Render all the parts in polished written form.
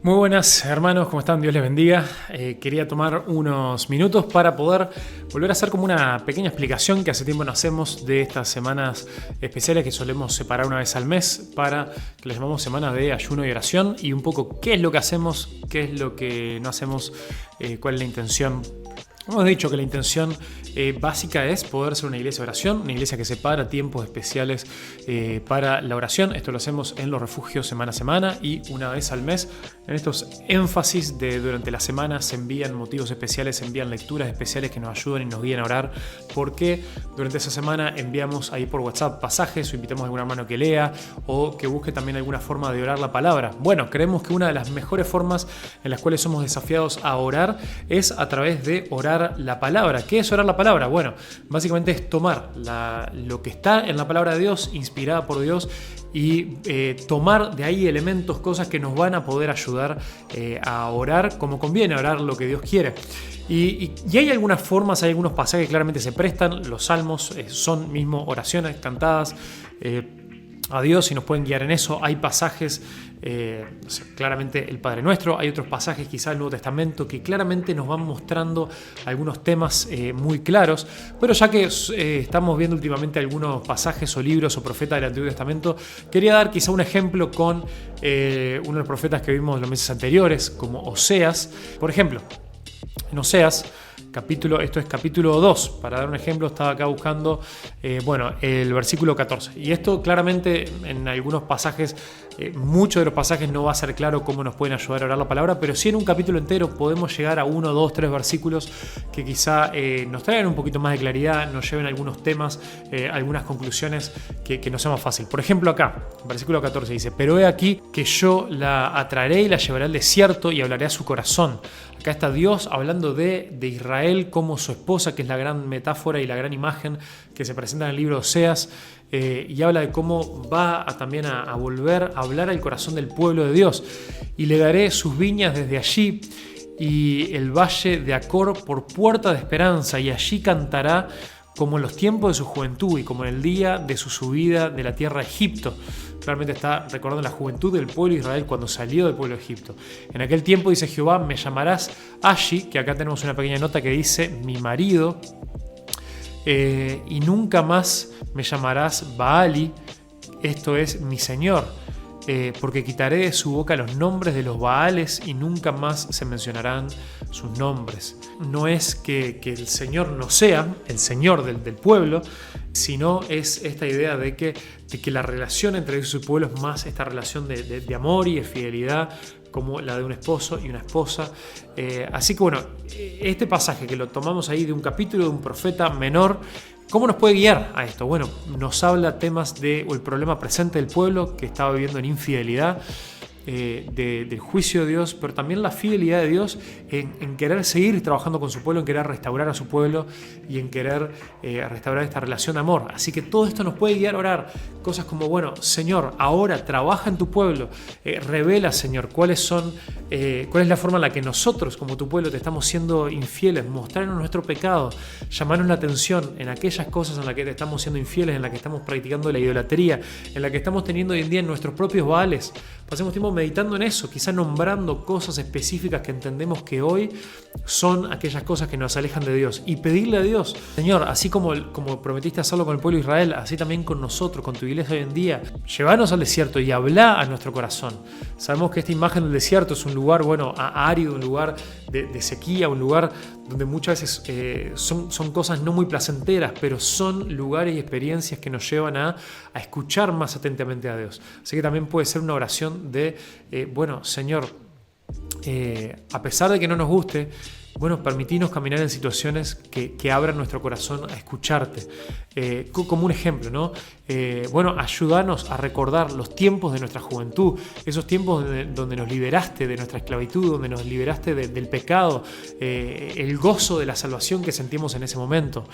Muy buenas hermanos, ¿cómo están? Dios les bendiga. Quería tomar unos minutos para poder volver a hacer como una pequeña explicación que hace tiempo no hacemos de estas semanas especiales que solemos separar una vez al mes para que les llamamos semanas de ayuno y oración, y un poco qué es lo que hacemos, qué es lo que no hacemos, cuál es la intención. Hemos dicho que la intención básica es poder ser una iglesia de oración, una iglesia que separa tiempos especiales para la oración. Esto lo hacemos en los refugios semana a semana y una vez al mes. En estos énfasis de durante la semana se envían motivos especiales, se envían lecturas especiales que nos ayudan y nos guían a orar, porque durante esa semana enviamos ahí por WhatsApp pasajes o invitamos a algún hermano que lea o que busque también alguna forma de orar la palabra. Bueno, creemos que una de las mejores formas en las cuales somos desafiados a orar es a través de orar la palabra. ¿Qué es orar la palabra? Bueno, básicamente es tomar lo que está en la palabra de Dios, inspirada por Dios, y tomar de ahí elementos, cosas que nos van a poder ayudar a orar como conviene, a orar lo que Dios quiere. Y hay algunas formas, hay algunos pasajes que claramente se prestan. Los salmos son mismo oraciones cantadas a Dios y nos pueden guiar en eso. Hay pasajes, claramente el Padre Nuestro, hay otros pasajes quizá del Nuevo Testamento que claramente nos van mostrando algunos temas muy claros, pero ya que estamos viendo últimamente algunos pasajes o libros o profetas del Antiguo Testamento, quería dar quizá un ejemplo con uno de los profetas que vimos los meses anteriores, como Oseas. Por ejemplo, en Oseas, esto es capítulo 2, para dar un ejemplo, estaba acá buscando el versículo 14. Y esto claramente en algunos pasajes, muchos de los pasajes no va a ser claro cómo nos pueden ayudar a orar la palabra, pero sí en un capítulo entero podemos llegar a 1, 2, 3 versículos que quizá nos traigan un poquito más de claridad, nos lleven a algunos temas, algunas conclusiones que nos sea más fácil. Por ejemplo acá, versículo 14 dice: pero he aquí que yo la atraeré y la llevaré al desierto y hablaré a su corazón. Acá está Dios hablando de Israel como su esposa, que es la gran metáfora y la gran imagen que se presenta en el libro de Oseas, y habla de cómo va también a volver a hablar al corazón del pueblo de Dios. Y le daré sus viñas desde allí y el valle de Acor por puerta de esperanza, y allí cantará como en los tiempos de su juventud y como en el día de su subida de la tierra de Egipto. Claramente está recordando la juventud del pueblo de Israel cuando salió del pueblo de Egipto. En aquel tiempo, dice Jehová, me llamarás Ashi, que acá tenemos una pequeña nota que dice mi marido, y nunca más me llamarás Baali, esto es mi señor, porque quitaré de su boca los nombres de los Baales y nunca más se mencionarán sus nombres. No es que el Señor no sea el Señor del pueblo, sino es esta idea de que la relación entre Dios y su pueblo es más esta relación de amor y de fidelidad, como la de un esposo y una esposa. Así que bueno, este pasaje que lo tomamos ahí de un capítulo de un profeta menor, ¿cómo nos puede guiar a esto? Bueno, nos habla temas del problema presente del pueblo que estaba viviendo en infidelidad, del juicio de Dios, pero también la fidelidad de Dios en querer seguir trabajando con su pueblo, en querer restaurar a su pueblo y en querer restaurar esta relación de amor. Así que todo esto nos puede guiar a orar cosas como, bueno, Señor, ahora trabaja en tu pueblo, revela, Señor, cuál es la forma en la que nosotros como tu pueblo te estamos siendo infieles, mostrarnos nuestro pecado, llamarnos la atención en aquellas cosas en las que te estamos siendo infieles, en las que estamos practicando la idolatría, en la que estamos teniendo hoy en día en nuestros propios Baales. Pasemos tiempo meditando en eso, quizás nombrando cosas específicas que entendemos que hoy son aquellas cosas que nos alejan de Dios, y pedirle a Dios, Señor, así como prometiste hacerlo con el pueblo de Israel, así también con nosotros, con tu iglesia hoy en día, llévanos al desierto y habla a nuestro corazón. Sabemos que esta imagen del desierto es un lugar, árido, un lugar de sequía, un lugar donde muchas veces son cosas no muy placenteras, pero son lugares y experiencias que nos llevan a escuchar más atentamente a Dios. Así que también puede ser una oración de, Señor, a pesar de que no nos guste, permitirnos caminar en situaciones que abran nuestro corazón a escucharte. Como un ejemplo, ¿no? Ayúdanos a recordar los tiempos de nuestra juventud, esos tiempos donde nos liberaste de nuestra esclavitud, donde nos liberaste del pecado, el gozo de la salvación que sentimos en ese momento,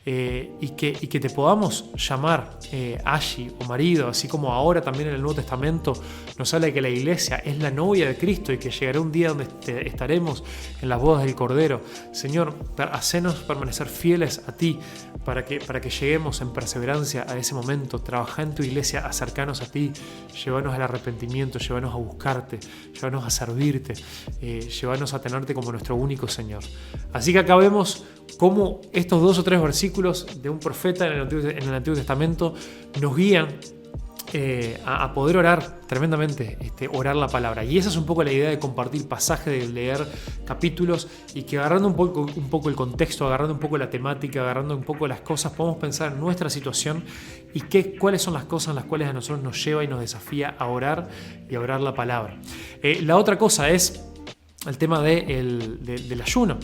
y que te podamos llamar Ashi o marido, así como ahora también en el Nuevo Testamento nos habla de que la iglesia es la novia de Cristo y que llegará un día donde estaremos en las bodas del Cordero. Cordero. Señor, hacenos permanecer fieles a ti para que lleguemos en perseverancia a ese momento. Trabajá en tu iglesia, acercanos a ti, llévanos al arrepentimiento, llévanos a buscarte, llévanos a servirte, llévanos a tenerte como nuestro único Señor. Así que acá vemos cómo estos 2 o 3 versículos de un profeta en el Antiguo Testamento nos guían a poder orar tremendamente, orar la palabra. Y esa es un poco la idea de compartir pasajes, de leer capítulos, y que agarrando un poco el contexto, agarrando un poco la temática, agarrando un poco las cosas, podemos pensar en nuestra situación y cuáles son las cosas en las cuales a nosotros nos lleva y nos desafía a orar y a orar la palabra. La otra cosa es el tema del ayuno.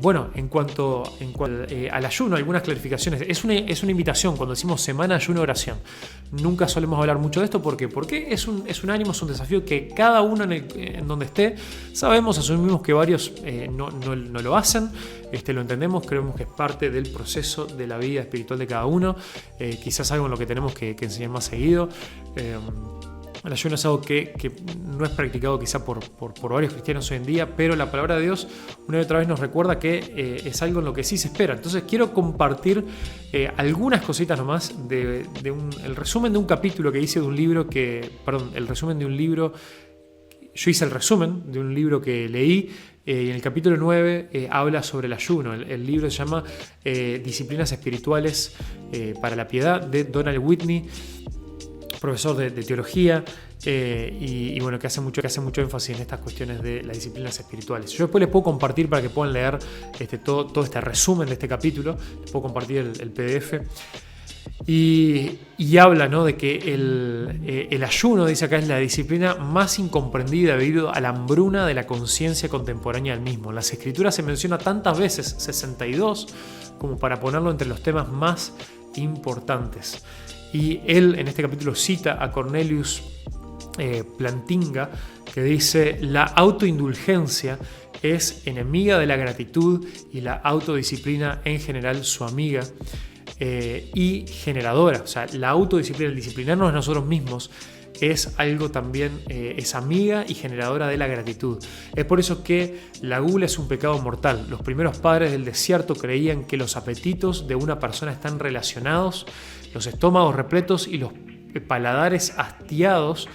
Bueno, en cuanto al ayuno, algunas clarificaciones. Es una invitación cuando decimos semana, ayuno, oración. Nunca solemos hablar mucho de esto porque es un ánimo, es un desafío que cada uno en donde esté, asumimos que varios no lo hacen, lo entendemos, creemos que es parte del proceso de la vida espiritual de cada uno, quizás algo en lo que tenemos que enseñar más seguido. El ayuno es algo que no es practicado quizá por varios cristianos hoy en día, pero la palabra de Dios una y otra vez nos recuerda que es algo en lo que sí se espera. Entonces quiero compartir algunas cositas nomás el resumen de un capítulo que hice de un libro el resumen de un libro. Yo hice el resumen de un libro que leí y en el capítulo 9 habla sobre el ayuno. El libro se llama Disciplinas Espirituales para la Piedad, de Donald Whitney, profesor de teología y bueno, que hace mucho énfasis en estas cuestiones de las disciplinas espirituales. Yo después les puedo compartir para que puedan leer todo este resumen de este capítulo. Les puedo compartir el PDF. Y habla, ¿no?, de que el ayuno, dice acá, es la disciplina más incomprendida debido a la hambruna de la conciencia contemporánea del mismo. En las Escrituras se menciona tantas veces, 62, como para ponerlo entre los temas más importantes. Y él en este capítulo cita a Cornelius Plantinga, que dice: la autoindulgencia es enemiga de la gratitud y la autodisciplina en general su amiga y generadora. O sea, la autodisciplina, el disciplinarnos a nosotros mismos, es algo también, es amiga y generadora de la gratitud. Es por eso que la gula es un pecado mortal. Los primeros padres del desierto creían que los apetitos de una persona están relacionados. Los estómagos repletos y los paladares hastiados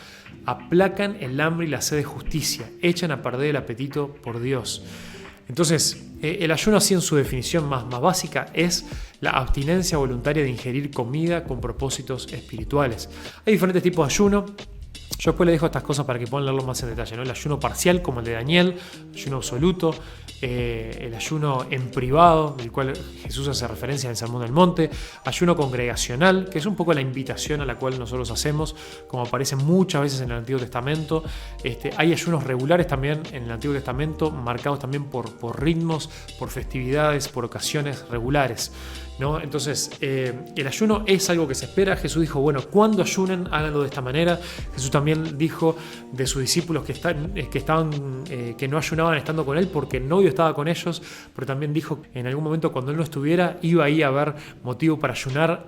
aplacan el hambre y la sed de justicia, echan a perder el apetito por Dios. Entonces, el ayuno, así en su definición más básica, es la abstinencia voluntaria de ingerir comida con propósitos espirituales. Hay diferentes tipos de ayuno. Yo después les dejo estas cosas para que puedan leerlo más en detalle, ¿no? El ayuno parcial, como el de Daniel, ayuno absoluto, el ayuno en privado, del cual Jesús hace referencia en el Sermón del Monte, ayuno congregacional, que es un poco la invitación a la cual nosotros hacemos, como aparece muchas veces en el Antiguo Testamento. Hay ayunos regulares también en el Antiguo Testamento, marcados también por ritmos, por festividades, por ocasiones regulares, ¿no? Entonces, el ayuno es algo que se espera. Jesús dijo, bueno, cuando ayunen, háganlo de esta manera. Jesús también dijo de sus discípulos que no ayunaban estando con él porque el novio estaba con ellos, pero también dijo que en algún momento cuando él no estuviera iba ahí a haber motivo para ayunar,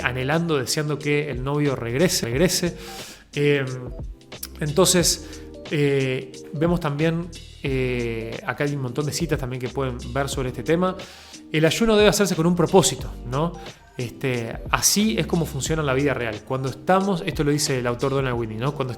anhelando, deseando que el novio regrese. Entonces, vemos también, acá hay un montón de citas también que pueden ver sobre este tema. El ayuno debe hacerse con un propósito, ¿no? Así es como funciona en la vida real. Cuando estamos, esto lo dice el autor Donald Whitney, ¿no? Cuando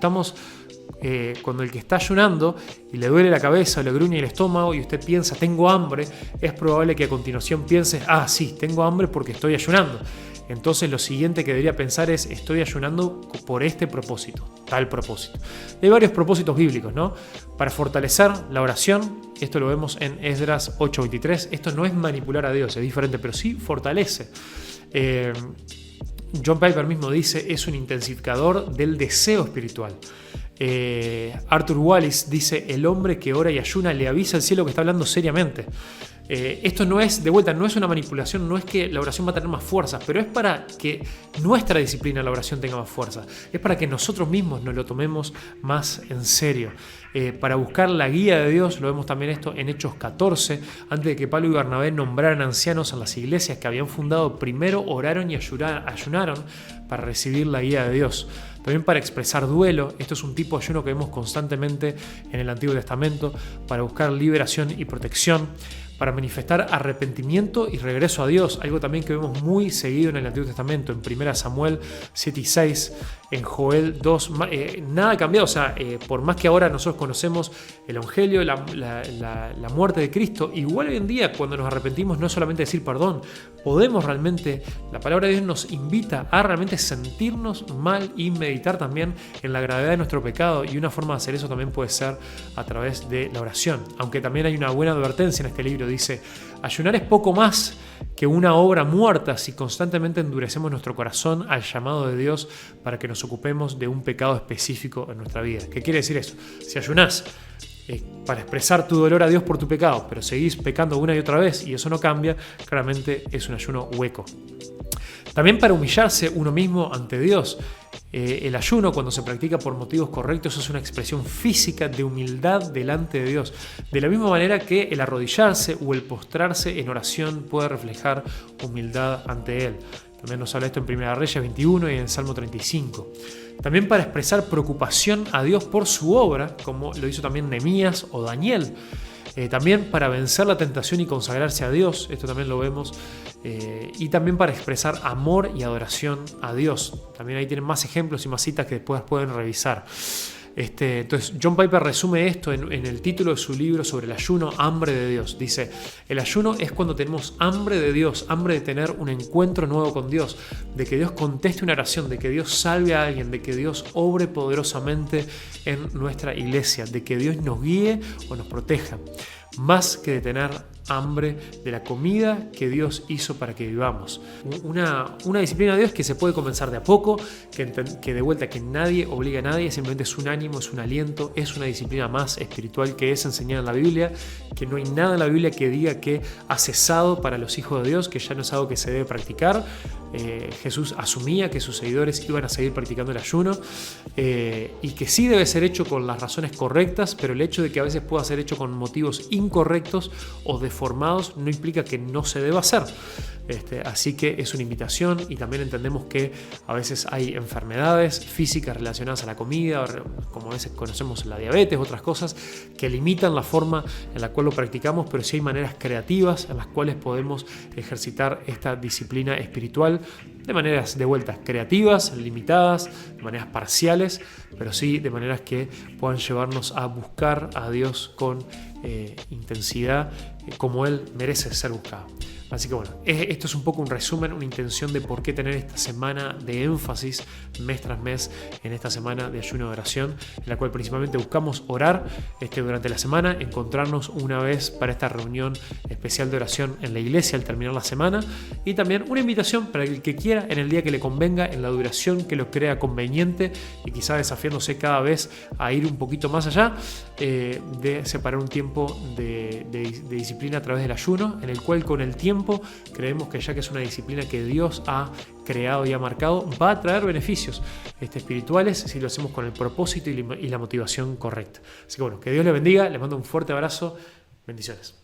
el que está ayunando y le duele la cabeza o le gruñe el estómago y usted piensa, tengo hambre, es probable que a continuación piense, sí, tengo hambre porque estoy ayunando. Entonces lo siguiente que debería pensar es, estoy ayunando por este propósito, tal propósito. Hay varios propósitos bíblicos, ¿no? Para fortalecer la oración, esto lo vemos en Esdras 8:23, esto no es manipular a Dios, es diferente, pero sí fortalece. John Piper mismo dice, es un intensificador del deseo espiritual. Arthur Wallis dice, el hombre que ora y ayuna le avisa al cielo que está hablando seriamente. Esto no es, de vuelta, no es una manipulación, no es que la oración va a tener más fuerza, pero es para que nuestra disciplina en la oración tenga más fuerza. Es para que nosotros mismos nos lo tomemos más en serio. Para buscar la guía de Dios, lo vemos también esto en Hechos 14, antes de que Pablo y Bernabé nombraran ancianos en las iglesias que habían fundado, primero oraron y ayunaron para recibir la guía de Dios. También para expresar duelo. Esto es un tipo de ayuno que vemos constantemente en el Antiguo Testamento, para buscar liberación y protección, para manifestar arrepentimiento y regreso a Dios, algo también que vemos muy seguido en el Antiguo Testamento, en 1 Samuel 7 y 6, en Joel 2, nada ha cambiado. O sea, por más que ahora nosotros conocemos el Evangelio, la muerte de Cristo, igual hoy en día cuando nos arrepentimos no es solamente decir perdón, podemos realmente, la palabra de Dios nos invita a realmente sentirnos mal y meditar también en la gravedad de nuestro pecado, y una forma de hacer eso también puede ser a través de la oración, aunque también hay una buena advertencia en este libro. Dice: ayunar es poco más que una obra muerta si constantemente endurecemos nuestro corazón al llamado de Dios para que nos ocupemos de un pecado específico en nuestra vida. ¿Qué quiere decir eso? Si ayunás para expresar tu dolor a Dios por tu pecado, pero seguís pecando una y otra vez y eso no cambia, claramente es un ayuno hueco. También para humillarse uno mismo ante Dios. El ayuno, cuando se practica por motivos correctos, es una expresión física de humildad delante de Dios. De la misma manera que el arrodillarse o el postrarse en oración puede reflejar humildad ante Él. También nos habla esto en 1 Reyes 21 y en Salmo 35. También para expresar preocupación a Dios por su obra, como lo hizo también Nehemías o Daniel. También para vencer la tentación y consagrarse a Dios, esto también lo vemos, y también para expresar amor y adoración a Dios. También ahí tienen más ejemplos y más citas que después pueden revisar. Entonces John Piper resume esto en el título de su libro sobre el ayuno: Hambre de Dios. Dice: el ayuno es cuando tenemos hambre de Dios, hambre de tener un encuentro nuevo con Dios, de que Dios conteste una oración, de que Dios salve a alguien, de que Dios obre poderosamente en nuestra iglesia, de que Dios nos guíe o nos proteja, más que de tener hambre de la comida que Dios hizo para que vivamos. Una disciplina de Dios que se puede comenzar de a poco, que de vuelta que nadie obliga a nadie, simplemente es un ánimo, es un aliento, es una disciplina más espiritual que es enseñada en la Biblia, que no hay nada en la Biblia que diga que ha cesado para los hijos de Dios, que ya no es algo que se debe practicar. Jesús asumía que sus seguidores iban a seguir practicando el ayuno, y que sí debe ser hecho con las razones correctas, pero el hecho de que a veces pueda ser hecho con motivos incorrectos o deformados no implica que no se deba hacer. Así que es una invitación, y también entendemos que a veces hay enfermedades físicas relacionadas a la comida, como a veces conocemos la diabetes, otras cosas que limitan la forma en la cual lo practicamos, pero sí hay maneras creativas en las cuales podemos ejercitar esta disciplina espiritual de maneras de vuelta creativas, limitadas, de maneras parciales, pero sí de maneras que puedan llevarnos a buscar a Dios con intensidad, como Él merece ser buscado. Así que bueno, esto es un poco un resumen, una intención de por qué tener esta semana de énfasis mes tras mes en esta semana de ayuno de oración, en la cual principalmente buscamos orar durante la semana, encontrarnos una vez para esta reunión especial de oración en la iglesia al terminar la semana, y también una invitación para el que quiera en el día que le convenga, en la duración que lo crea conveniente, y quizá desafiándose cada vez a ir un poquito más allá, de separar un tiempo de disciplina a través del ayuno, en el cual con el tiempo creemos que, ya que es una disciplina que Dios ha creado y ha marcado, va a traer beneficios espirituales si lo hacemos con el propósito y la motivación correcta. Así que bueno, que Dios le bendiga, les mando un fuerte abrazo, bendiciones.